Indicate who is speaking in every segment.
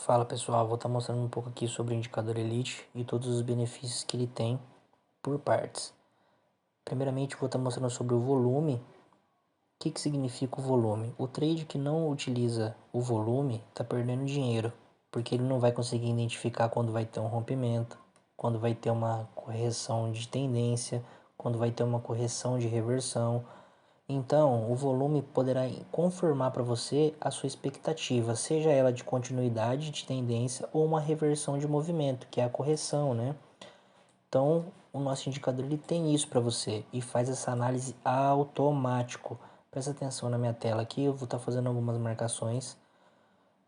Speaker 1: Fala pessoal, vou estar mostrando um pouco aqui sobre o indicador Elite e todos os benefícios que ele tem por partes. Primeiramente vou estar mostrando sobre o volume. O que significa o volume? O trade que não utiliza o volume está perdendo dinheiro, porque ele não vai conseguir identificar quando vai ter um rompimento, quando vai ter uma correção de tendência, quando vai ter uma correção de reversão. Então, o volume poderá confirmar para você a sua expectativa, seja ela de continuidade de tendência ou uma reversão de movimento, que é a correção, né? Então, o nosso indicador ele tem isso para você e faz essa análise automático. Presta atenção na minha tela aqui, eu vou estar fazendo algumas marcações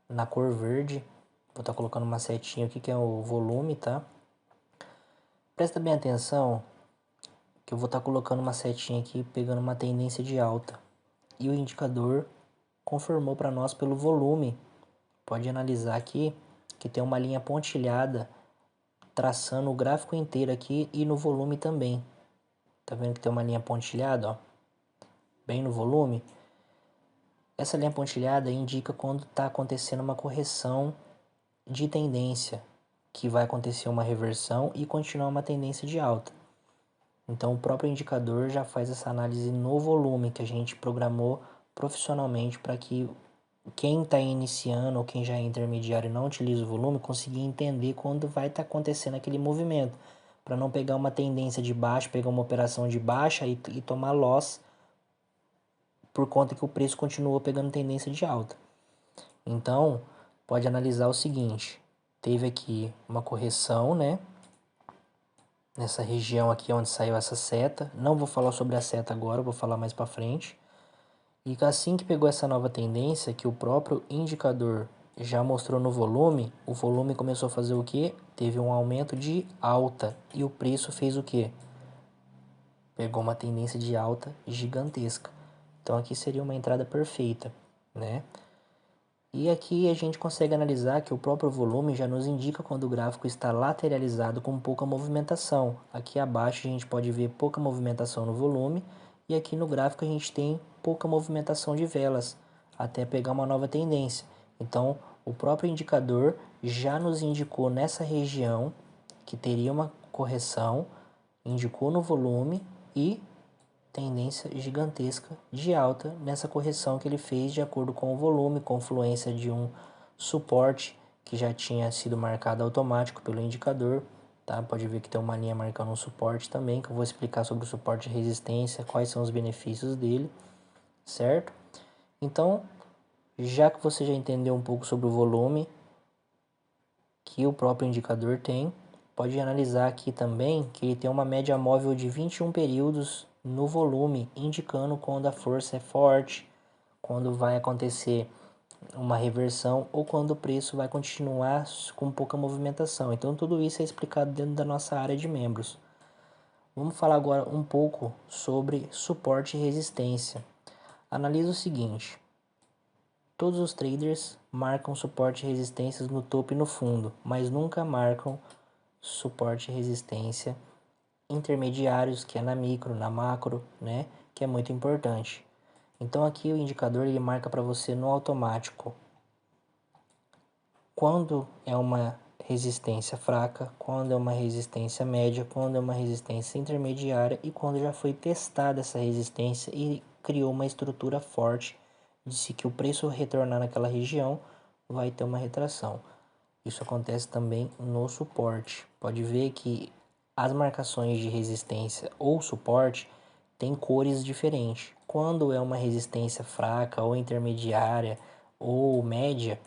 Speaker 1: na cor verde. Vou estar colocando uma setinha aqui que é o volume, tá? Presta bem atenção que eu vou estar colocando uma setinha aqui pegando uma tendência de alta. E o indicador confirmou para nós pelo volume. Pode analisar aqui que tem uma linha pontilhada traçando o gráfico inteiro aqui e no volume também. Tá vendo que tem uma linha pontilhada, ó, bem no volume? Essa linha pontilhada indica quando está acontecendo uma correção de tendência, que vai acontecer uma reversão e continuar uma tendência de alta. Então o próprio indicador já faz essa análise no volume que a gente programou profissionalmente para que quem está iniciando ou quem já é intermediário e não utiliza o volume conseguir entender quando vai estar acontecendo aquele movimento, para não pegar uma tendência de baixa, pegar uma operação de baixa e tomar loss por conta que o preço continuou pegando tendência de alta. Então, pode analisar o seguinte, teve aqui uma correção, né? Nessa região aqui onde saiu essa seta. Não vou falar sobre a seta agora, vou falar mais para frente. E assim que pegou essa nova tendência, que o próprio indicador já mostrou no volume, o volume começou a fazer o que? Teve um aumento de alta. E o preço fez o que? Pegou uma tendência de alta gigantesca. Então aqui seria uma entrada perfeita, né? E aqui a gente consegue analisar que o próprio volume já nos indica quando o gráfico está lateralizado com pouca movimentação. Aqui abaixo a gente pode ver pouca movimentação no volume e aqui no gráfico a gente tem pouca movimentação de velas até pegar uma nova tendência. Então o próprio indicador já nos indicou nessa região que teria uma correção, indicou no volume e tendência gigantesca de alta nessa correção que ele fez de acordo com o volume, confluência de um suporte que já tinha sido marcado automático pelo indicador, tá? Pode ver que tem uma linha marcando um suporte também, que eu vou explicar sobre o suporte e resistência, quais são os benefícios dele, certo? Então, já que você já entendeu um pouco sobre o volume que o próprio indicador tem, pode analisar aqui também que ele tem uma média móvel de 21 períodos no volume, indicando quando a força é forte, quando vai acontecer uma reversão ou quando o preço vai continuar com pouca movimentação. Então tudo isso é explicado dentro da nossa área de membros. Vamos falar agora um pouco sobre suporte e resistência. Analisa o seguinte: todos os traders marcam suporte e resistências no topo e no fundo, mas nunca marcam suporte e resistência intermediários, que é na micro, na macro, né? Que é muito importante. Então aqui o indicador ele marca para você no automático quando é uma resistência fraca, quando é uma resistência média, quando é uma resistência intermediária e quando já foi testada essa resistência e criou uma estrutura forte de se que o preço retornar naquela região vai ter uma retração. Isso acontece também no suporte. Pode ver que as marcações de resistência ou suporte têm cores diferentes. Quando é uma resistência fraca ou intermediária ou média,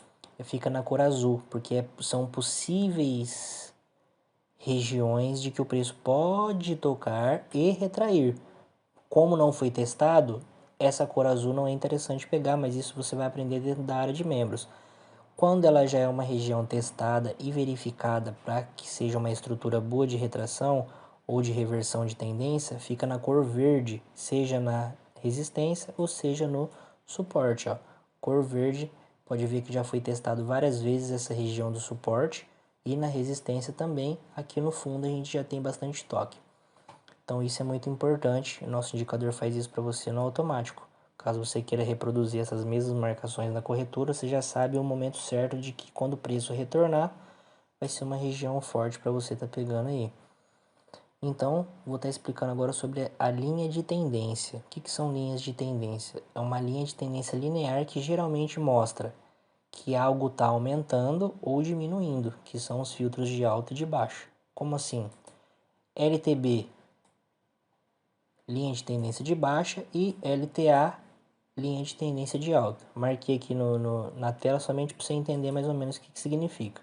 Speaker 1: fica na cor azul, porque são possíveis regiões de que o preço pode tocar e retrair. Como não foi testado, essa cor azul não é interessante pegar, mas isso você vai aprender dentro da área de membros. Quando ela já é uma região testada e verificada para que seja uma estrutura boa de retração ou de reversão de tendência, fica na cor verde, seja na resistência ou seja no suporte. Ó. Cor verde, pode ver que já foi testado várias vezes essa região do suporte e na resistência também. Aqui no fundo a gente já tem bastante toque. Então isso é muito importante, nosso indicador faz isso para você no automático. Caso você queira reproduzir essas mesmas marcações na corretora, você já sabe o momento certo de que quando o preço retornar, vai ser uma região forte para você estar pegando aí. Então, vou estar explicando agora sobre a linha de tendência. O que são linhas de tendência? É uma linha de tendência linear que geralmente mostra que algo está aumentando ou diminuindo, que são os filtros de alta e de baixa. Como assim? LTB, linha de tendência de baixa, e LTA, linha de tendência de alta. Marquei aqui na tela somente para você entender mais ou menos o que significa.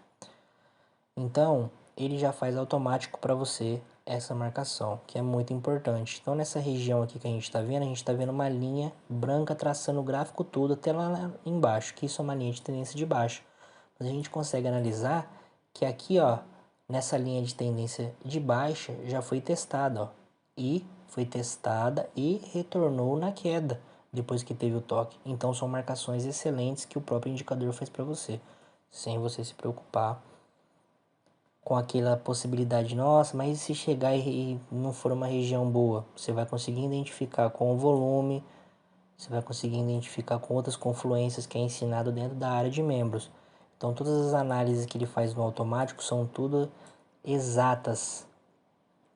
Speaker 1: Então, ele já faz automático para você essa marcação, que é muito importante. Então, nessa região aqui que a gente está vendo uma linha branca traçando o gráfico todo até lá embaixo, que isso é uma linha de tendência de baixa. Mas a gente consegue analisar que aqui, ó, nessa linha de tendência de baixa, já foi testada, ó, e foi testada e retornou na queda depois que teve o toque. Então, são marcações excelentes que o próprio indicador faz para você, sem você se preocupar com aquela possibilidade, nossa, mas se chegar e não for uma região boa, você vai conseguir identificar com o volume, você vai conseguir identificar com outras confluências que é ensinado dentro da área de membros. Então todas as análises que ele faz no automático são tudo exatas.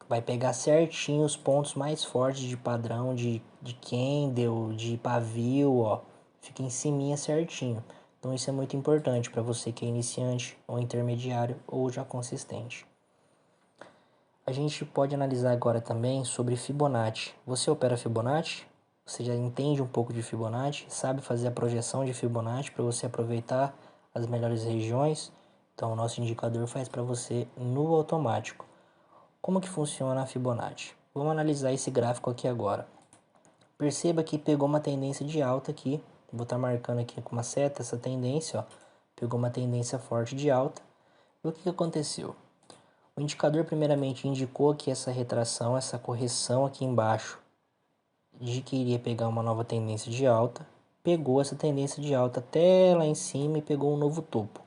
Speaker 1: Vai pegar certinho os pontos mais fortes de padrão, de candle, de pavio, ó. Fica em cima certinho. Então isso é muito importante para você que é iniciante, ou intermediário, ou já consistente. A gente pode analisar agora também sobre Fibonacci. Você opera Fibonacci? Você já entende um pouco de Fibonacci? Sabe fazer a projeção de Fibonacci para você aproveitar as melhores regiões? Então o nosso indicador faz para você no automático. Como que funciona a Fibonacci? Vamos analisar esse gráfico aqui agora. Perceba que pegou uma tendência de alta aqui. Vou estar marcando aqui com uma seta essa tendência, ó. Pegou uma tendência forte de alta. E o que aconteceu? O indicador primeiramente indicou que essa retração, essa correção aqui embaixo, de que iria pegar uma nova tendência de alta, pegou essa tendência de alta até lá em cima e pegou um novo topo.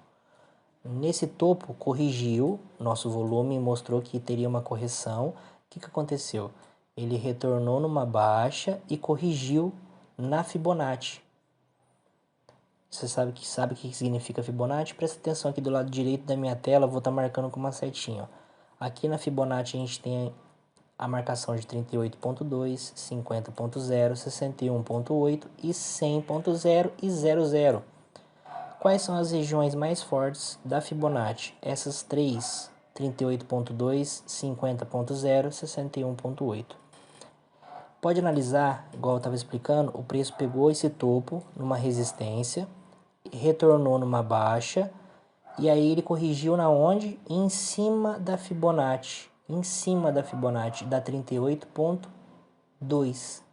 Speaker 1: Nesse topo corrigiu nosso volume e mostrou que teria uma correção. O que aconteceu? Ele retornou numa baixa e corrigiu na Fibonacci. Você sabe o que significa Fibonacci? Presta atenção aqui do lado direito da minha tela, vou estar marcando com uma setinha. Ó. Aqui na Fibonacci a gente tem a marcação de 38.2, 50.0, 61.8 e 100.0 e 00. Quais são as regiões mais fortes da Fibonacci? Essas três, 38.2, 50.0, 61.8. Pode analisar, igual eu estava explicando, o preço pegou esse topo numa resistência, retornou numa baixa, e aí ele corrigiu na onde? Em cima da Fibonacci, da 38.2,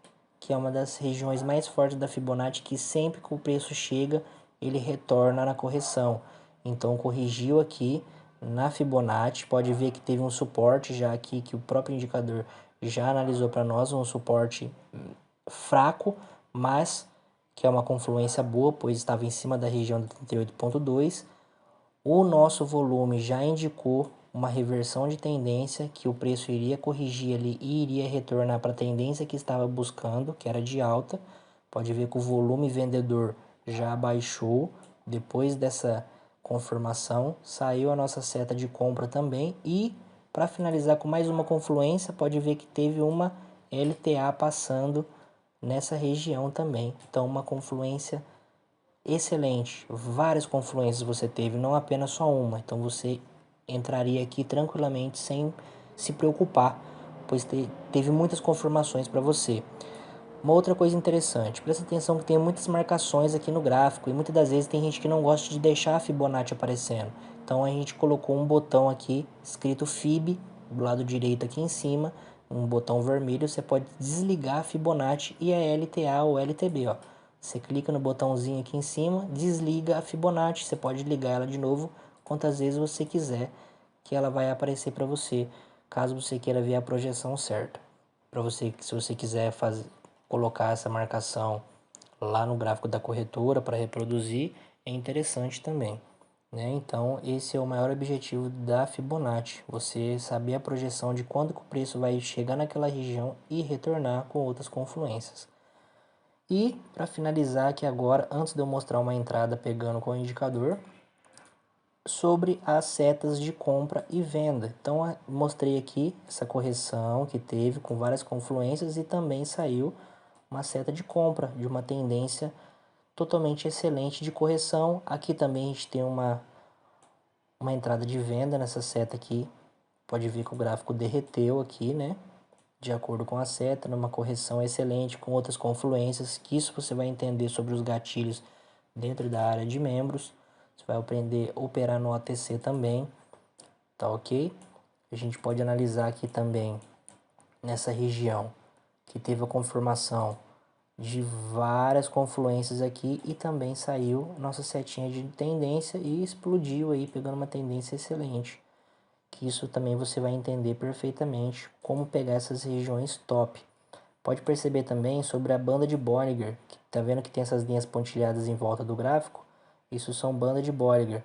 Speaker 1: que é uma das regiões mais fortes da Fibonacci, que sempre que o preço chega, ele retorna na correção. Então corrigiu aqui na Fibonacci, pode ver que teve um suporte já aqui, que o próprio indicador já analisou para nós, um suporte fraco, mas que é uma confluência boa, pois estava em cima da região do 38.2. O nosso volume já indicou uma reversão de tendência, que o preço iria corrigir ali e iria retornar para a tendência que estava buscando, que era de alta. Pode ver que o volume vendedor já baixou depois dessa confirmação, saiu a nossa seta de compra também, e para finalizar com mais uma confluência, pode ver que teve uma LTA passando nessa região também. Então uma confluência excelente, várias confluências você teve, não apenas só uma. Então você entraria aqui tranquilamente sem se preocupar, pois teve muitas confirmações para você. Uma outra coisa interessante, presta atenção que tem muitas marcações aqui no gráfico, e muitas das vezes tem gente que não gosta de deixar a Fibonacci aparecendo. Então a gente colocou um botão aqui escrito FIB do lado direito aqui em cima, um botão vermelho. Você pode desligar a Fibonacci e a LTA ou LTB, ó. Você clica no botãozinho aqui em cima, desliga a Fibonacci, você pode ligar ela de novo quantas vezes você quiser, que ela vai aparecer para você, caso você queira ver a projeção certa. Para você, se você quiser colocar essa marcação lá no gráfico da corretora para reproduzir, é interessante também, né? Então esse é o maior objetivo da Fibonacci, você saber a projeção de quando que o preço vai chegar naquela região e retornar com outras confluências. E para finalizar aqui agora, antes de eu mostrar uma entrada pegando com o indicador, sobre as setas de compra e venda. Então mostrei aqui essa correção que teve com várias confluências e também saiu uma seta de compra de uma tendência totalmente excelente de correção. Aqui também a gente tem uma entrada de venda nessa seta aqui. Pode ver que o gráfico derreteu aqui, né? De acordo com a seta, numa correção excelente com outras confluências, que isso você vai entender sobre os gatilhos dentro da área de membros. Você vai aprender a operar no OTC também, tá ok? A gente pode analisar aqui também, nessa região, que teve a confirmação de várias confluências aqui e também saiu nossa setinha de tendência e explodiu aí, pegando uma tendência excelente. Que isso também você vai entender perfeitamente como pegar essas regiões top. Pode perceber também sobre a banda de Bollinger, que tá vendo que tem essas linhas pontilhadas em volta do gráfico? Isso são banda de Bollinger.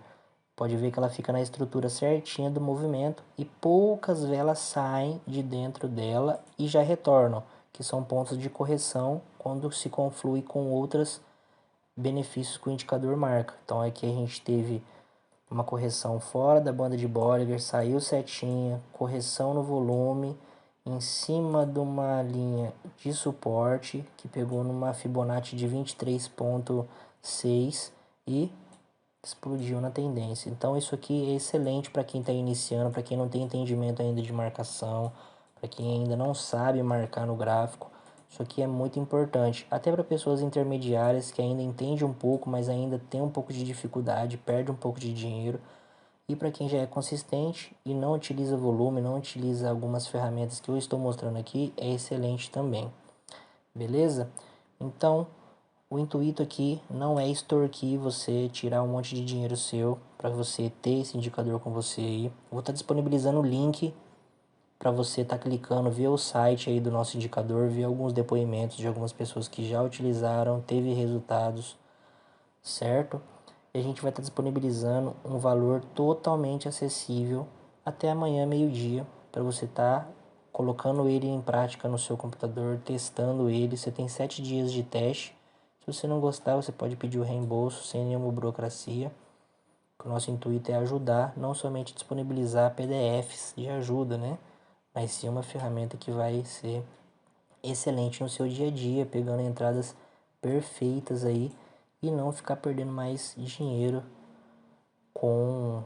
Speaker 1: Pode ver que ela fica na estrutura certinha do movimento e poucas velas saem de dentro dela e já retornam, que são pontos de correção quando se conflui com outros benefícios que o indicador marca. Então aqui a gente teve uma correção fora da banda de Bollinger, saiu setinha, correção no volume, em cima de uma linha de suporte que pegou numa Fibonacci de 23,6 e explodiu na tendência. Então isso aqui é excelente para quem está iniciando, para quem não tem entendimento ainda de marcação, para quem ainda não sabe marcar no gráfico. Isso aqui é muito importante, até para pessoas intermediárias que ainda entendem um pouco, mas ainda tem um pouco de dificuldade, perde um pouco de dinheiro. E para quem já é consistente e não utiliza volume, não utiliza algumas ferramentas que eu estou mostrando aqui, é excelente também. Beleza? Então, o intuito aqui não é extorquir você, tirar um monte de dinheiro seu para você ter esse indicador com você aí. Vou estar disponibilizando o link para você estar clicando, ver o site aí do nosso indicador, ver alguns depoimentos de algumas pessoas que já utilizaram, teve resultados, certo? E a gente vai estar disponibilizando um valor totalmente acessível até amanhã, meio-dia, para você estar colocando ele em prática no seu computador, testando ele. Você tem 7 dias de teste. Se você não gostar, você pode pedir o reembolso sem nenhuma burocracia. O nosso intuito é ajudar, não somente disponibilizar PDFs de ajuda, né? Mas sim uma ferramenta que vai ser excelente no seu dia a dia, pegando entradas perfeitas aí e não ficar perdendo mais dinheiro com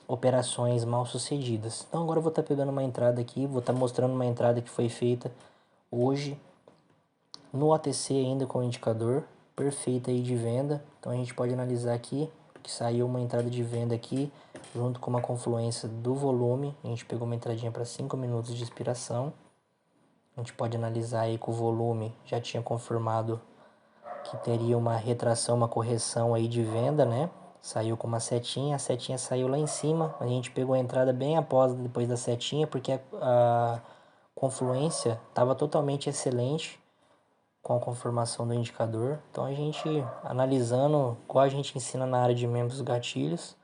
Speaker 1: operações mal sucedidas. Então agora eu vou estar pegando uma entrada aqui, vou estar mostrando uma entrada que foi feita hoje no ATC ainda com o indicador, perfeita aí de venda. Então a gente pode analisar aqui que saiu uma entrada de venda aqui, junto com uma confluência do volume. A gente pegou uma entradinha para 5 minutos de expiração. A gente pode analisar aí que o volume já tinha confirmado que teria uma retração, uma correção aí de venda, né? Saiu com uma setinha, a setinha saiu lá em cima. A gente pegou a entrada bem após, depois da setinha, porque a confluência estava totalmente excelente com a confirmação do indicador. Então a gente, analisando qual a gente ensina na área de membros gatilhos,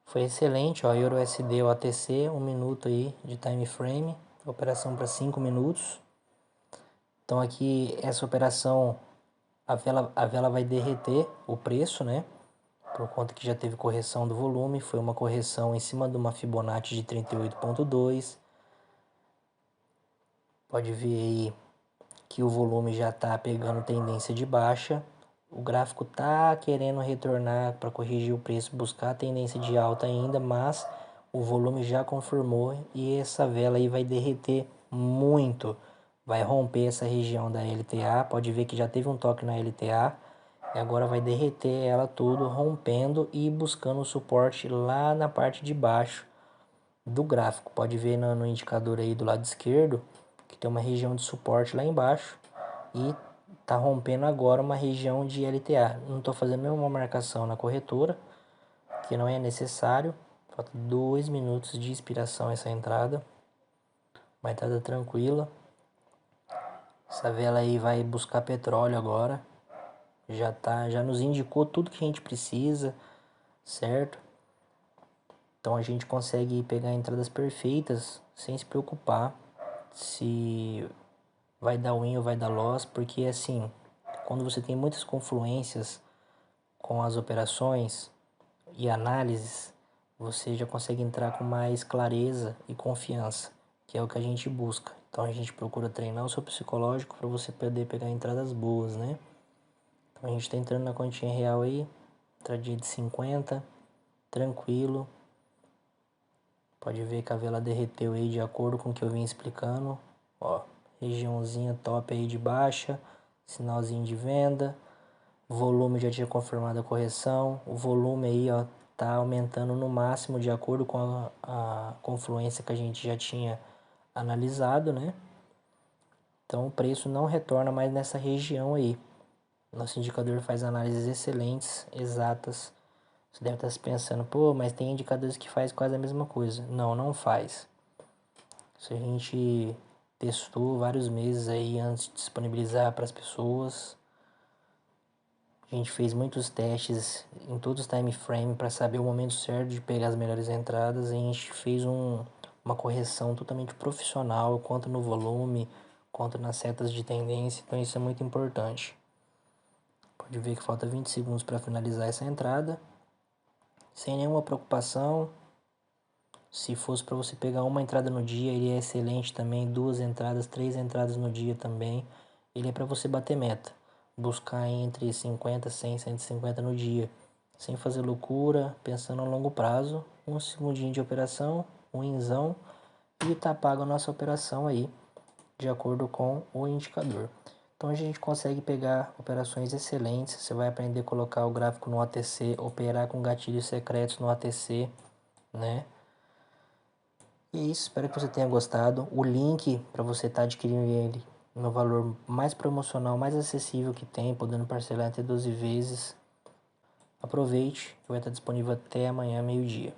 Speaker 1: foi excelente, ó, Euro USD, o ATC, 1 minuto aí de time frame, operação para 5 minutos. Então aqui essa operação, a vela vai derreter o preço, né? Por conta que já teve correção do volume, foi uma correção em cima de uma Fibonacci de 38,2. Pode ver aí que o volume já está pegando tendência de baixa. O gráfico está querendo retornar para corrigir o preço, buscar a tendência de alta ainda, mas o volume já confirmou e essa vela aí vai derreter muito. Vai romper essa região da LTA, pode ver que já teve um toque na LTA e agora vai derreter ela tudo, rompendo e buscando o suporte lá na parte de baixo do gráfico. Pode ver no indicador aí do lado esquerdo que tem uma região de suporte lá embaixo e tá rompendo agora uma região de LTA. Não estou fazendo nenhuma marcação na corretora, que não é necessário. Falta 2 minutos de expiração essa entrada. Uma entrada tranquila. Essa vela aí vai buscar petróleo agora. Já nos indicou tudo que a gente precisa, certo? Então a gente consegue pegar entradas perfeitas sem se preocupar se vai dar win ou vai dar loss, porque assim, quando você tem muitas confluências com as operações e análises, você já consegue entrar com mais clareza e confiança, que é o que a gente busca. Então a gente procura treinar o seu psicológico para você poder pegar entradas boas, né? Então a gente está entrando na continha real aí, entradinha de 50, tranquilo. Pode ver que a vela derreteu aí de acordo com o que eu vim explicando. Ó, regiãozinha top aí de baixa, sinalzinho de venda. Volume já tinha confirmado a correção. O volume aí, ó, tá aumentando no máximo de acordo com a confluência que a gente já tinha analisado, né? Então o preço não retorna mais nessa região aí. Nosso indicador faz análises excelentes, exatas. Você deve estar se pensando, pô, mas tem indicadores que faz quase a mesma coisa. Não, não faz. Isso a gente testou vários meses aí antes de disponibilizar para as pessoas. A gente fez muitos testes em todos os time frame para saber o momento certo de pegar as melhores entradas. E a gente fez uma correção totalmente profissional, quanto no volume, quanto nas setas de tendência. Então isso é muito importante. Pode ver que falta 20 segundos para finalizar essa entrada. Sem nenhuma preocupação. Se fosse para você pegar uma entrada no dia, ele é excelente também. 2 entradas, 3 entradas no dia também. Ele é para você bater meta. Buscar entre 50, 100, 150 no dia. Sem fazer loucura, pensando a longo prazo. Um segundinho de operação, um inzão. E tá pago a nossa operação aí, de acordo com o indicador. Então a gente consegue pegar operações excelentes. Você vai aprender a colocar o gráfico no OTC, operar com gatilhos secretos no OTC, né? E é isso, espero que você tenha gostado. O link para você estar adquirindo ele no valor mais promocional, mais acessível que tem, podendo parcelar até 12 vezes. Aproveite, que vai estar disponível até amanhã, meio-dia.